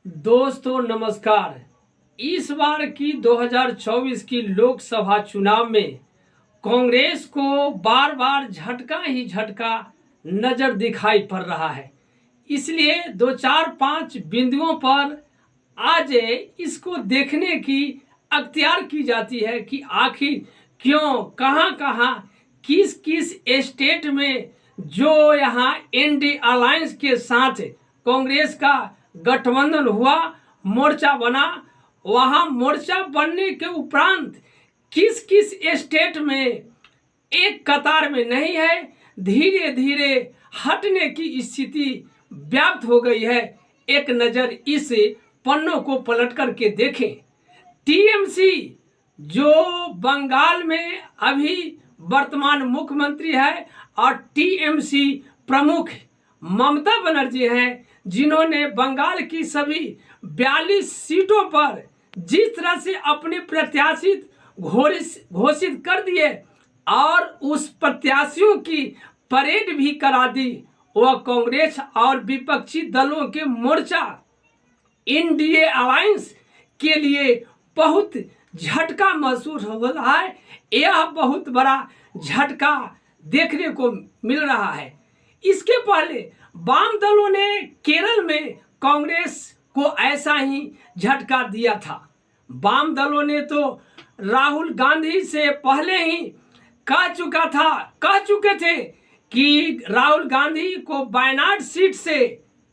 दोस्तों नमस्कार। इस बार की 2024 की लोकसभा चुनाव में कांग्रेस को बार बार झटका ही झटका नजर दिखाई पड़ रहा है। इसलिए दो चार पांच बिंदुओं पर आज इसको देखने की अख्तियार की जाती है कि आखिर क्यों, कहां कहां, किस किस स्टेट में जो यहाँ एनडी अलायंस के साथ कांग्रेस का गठबंधन हुआ, मोर्चा बना, वहां मोर्चा बनने के उपरांत किस किस स्टेट में एक कतार में नहीं है, धीरे धीरे हटने की स्थिति व्याप्त हो गई है। एक नज़र इस पन्नों को पलट करके देखें। टीएमसी जो बंगाल में अभी वर्तमान मुख्यमंत्री है और टीएमसी प्रमुख ममता बनर्जी हैं, जिन्होंने बंगाल की सभी 42 सीटों पर जिस तरह से अपने प्रत्याशी घोषित कर दिए और उस प्रत्याशियों की परेड भी करा दी, वह कांग्रेस और विपक्षी दलों के मोर्चा एनडीए अलायंस के लिए बहुत झटका महसूस हो रहा है। यह बहुत बड़ा झटका देखने को मिल रहा है। इसके पहले वाम दलों ने केरल में कांग्रेस को ऐसा ही झटका दिया था। वाम दलों ने तो राहुल गांधी से पहले ही कह चुके थे कि राहुल गांधी को वायनाड सीट से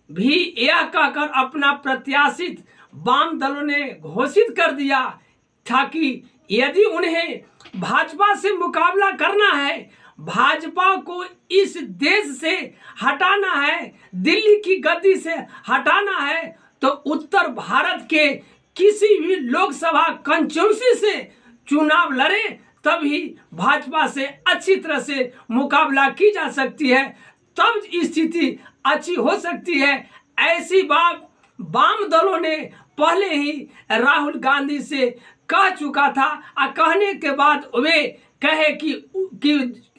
भी यह कहकर अपना प्रत्याशी वाम दलों ने घोषित कर दिया था कि यदि उन्हें भाजपा से मुकाबला करना है, भाजपा को इस देश से हटाना है, दिल्ली की गद्दी से हटाना है, तो उत्तर भारत के किसी भी लोकसभा कंस्टिट्यूंसी से चुनाव लड़े, तभी भाजपा से अच्छी तरह से मुकाबला की जा सकती है, तब स्थिति अच्छी हो सकती है। ऐसी बात वाम दलों ने पहले ही राहुल गांधी से कह चुका था और कहने के बाद वे कहे कि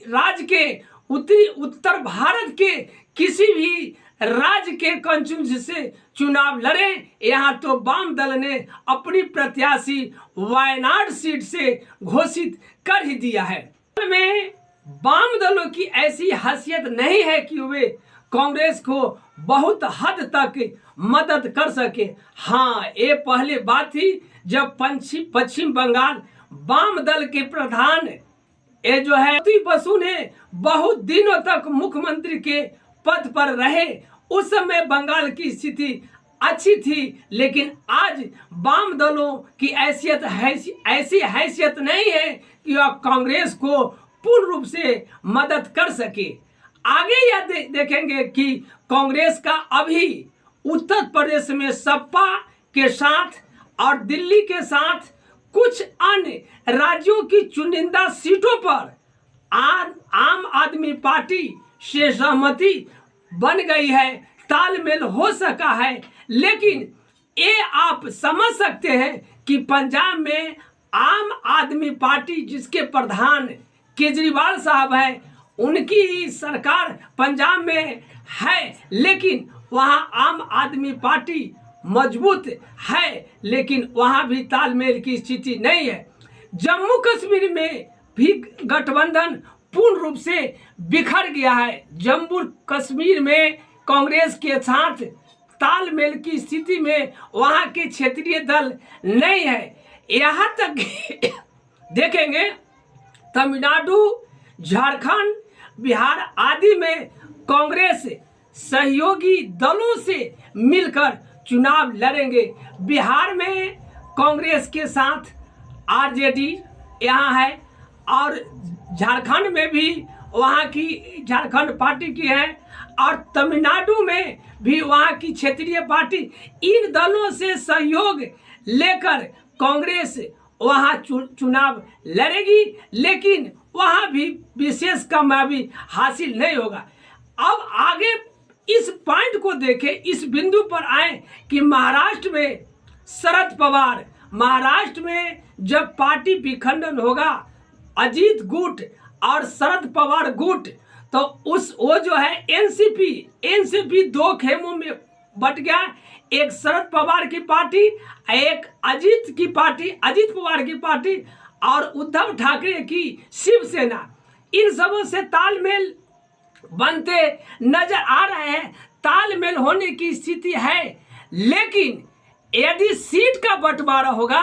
राज्य के उत्तर भारत के किसी भी राज्य के कंस्टिट्यूंसी से चुनाव लड़े। यहाँ तो वाम दल ने अपनी प्रत्याशी वायनाड सीट से घोषित कर ही दिया है। में वाम दलों की ऐसी हैसियत नहीं है कि वे कांग्रेस को बहुत हद तक मदद कर सके। हाँ, ये पहले बात थी जब पश्चिम बंगाल वाम दल के प्रधान ये जो है बसु ने बहुत दिनों तक मुख्यमंत्री के पद पर रहे, उस समय बंगाल की स्थिति अच्छी थी। लेकिन आज वाम दलों की ऐसी हैसियत नहीं है कि वह कांग्रेस को पूर्ण रूप से मदद कर सके। आगे यह देखेंगे कि कांग्रेस का अभी उत्तर प्रदेश में सपा के साथ और दिल्ली के साथ कुछ अन्य राज्यों की चुनिंदा सीटों पर आम आदमी पार्टी से सहमति बन गई है, तालमेल हो सका है। लेकिन ये आप समझ सकते हैं कि पंजाब में आम आदमी पार्टी जिसके प्रधान केजरीवाल साहब है, उनकी ही सरकार पंजाब में है, लेकिन वहां आम आदमी पार्टी मजबूत है, लेकिन वहां भी तालमेल की स्थिति नहीं है। जम्मू कश्मीर में भी गठबंधन पूर्ण रूप से बिखर गया है। जम्मू कश्मीर में कांग्रेस के साथ तालमेल की स्थिति में वहां के क्षेत्रीय दल नहीं है। यहाँ तक देखेंगे तमिलनाडु, झारखंड, बिहार आदि में कांग्रेस सहयोगी दलों से मिलकर चुनाव लड़ेंगे। बिहार में कांग्रेस के साथ आरजेडी यहाँ है और झारखंड में भी वहाँ की झारखंड पार्टी की है और तमिलनाडु में भी वहाँ की क्षेत्रीय पार्टी। इन दलों से सहयोग लेकर कांग्रेस वहाँ चुनाव लड़ेगी, लेकिन वहाँ भी विशेष कामयाबी हासिल नहीं होगा। अब आगे इस पॉइंट को देखें, इस बिंदु पर आए कि महाराष्ट्र में शरद पवार, महाराष्ट्र में जब पार्टी विखंडन होगा, अजीत गुट और शरद पवार गुट, तो वो जो है एनसीपी दो खेमों में बट गया। एक शरद पवार की पार्टी, एक अजित पवार की पार्टी और उद्धव ठाकरे की शिवसेना, इन सबों से तालमेल बनते नजर आ रहे हैं, तालमेल होने की स्थिति है। लेकिन यदि सीट का बंटवारा होगा,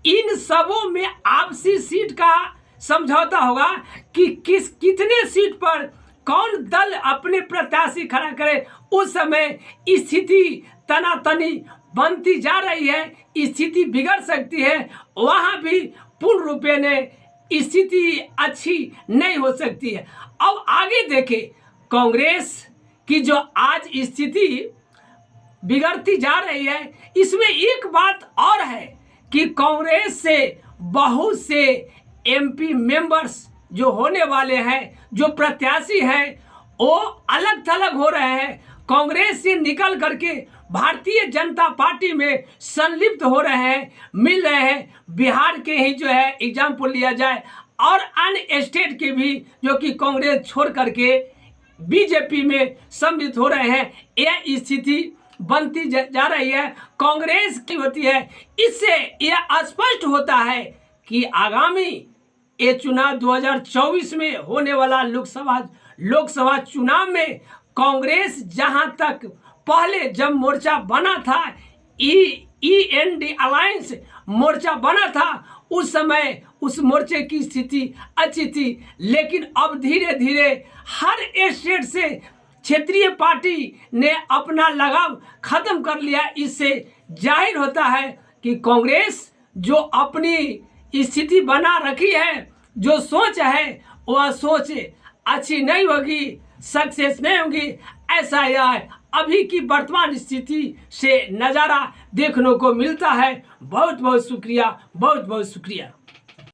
इन सबों में आपसी सीट का समझौता होगा कि कितने सीट पर कौन दल अपने प्रत्याशी खड़ा करे, उस समय स्थिति तनातनी बनती जा रही है, स्थिति बिगड़ सकती है, वहां भी पूर्ण रूपे ने स्थिति अच्छी नहीं हो सकती है। अब आगे देखें, कांग्रेस की जो आज स्थिति बिगड़ती जा रही है, इसमें एक बात और है कि कांग्रेस से बहुत से एमपी मेंबर्स जो होने वाले हैं, जो प्रत्याशी हैं, वो अलग थलग हो रहे हैं, कांग्रेस से निकल करके भारतीय जनता पार्टी में संलिप्त हो रहे हैं, मिल रहे हैं। बिहार के ही जो है एग्जाम्पल लिया जाए, और अन्य स्टेट के भी जो कि कांग्रेस छोड़ करके बीजेपी में सम्मिलित हो रहे हैं, यह स्थिति बनती जा रही है, कांग्रेस की होती है। इससे यह स्पष्ट होता है कि आगामी ये चुनाव 2024 में होने वाला लोकसभा चुनाव में कांग्रेस जहां तक पहले जब मोर्चा बना था, END अलायंस मोर्चा बना था, उस समय उस मोर्चे की स्थिति अच्छी थी। लेकिन अब धीरे धीरे हर स्टेट से क्षेत्रीय पार्टी ने अपना लगाव खत्म कर लिया। इससे जाहिर होता है कि कांग्रेस जो अपनी स्थिति बना रखी है, जो सोच है, वह सोच अच्छी नहीं होगी, सक्सेस नहीं होगी। ऐसा यह अभी की वर्तमान स्थिति से नज़ारा देखने को मिलता है। बहुत बहुत शुक्रिया, बहुत बहुत शुक्रिया।